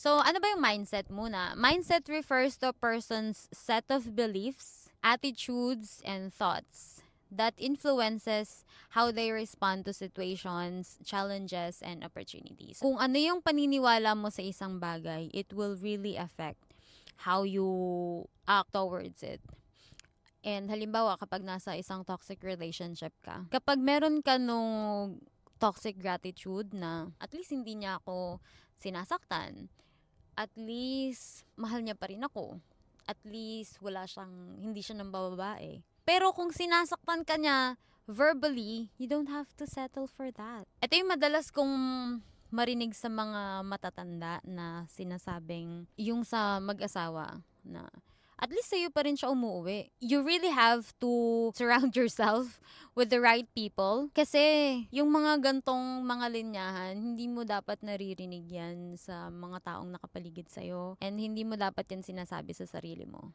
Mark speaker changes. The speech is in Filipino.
Speaker 1: So, ano ba yung mindset muna? Mindset refers to a person's set of beliefs, attitudes, and thoughts that influences how they respond to situations, challenges, and opportunities. Kung ano yung paniniwala mo sa isang bagay, it will really affect how you act towards it. And halimbawa, kapag nasa isang toxic relationship ka, kapag meron ka nung toxic gratitude na at least hindi niya ako sinasaktan, at least mahal niya pa rin ako, at least hindi siya nang bababae. Pero kung sinasaktan ka niya verbally, you don't have to settle for that. Ito yung madalas kong marinig sa mga matatanda na sinasabing yung sa mag-asawa na at least sa'yo pa rin siya umuwi. You really have to surround yourself with the right people. Kasi yung mga gantong mga linyahan, hindi mo dapat naririnig yan sa mga taong nakapaligid sa'yo. And hindi mo dapat yan sinasabi sa sarili mo.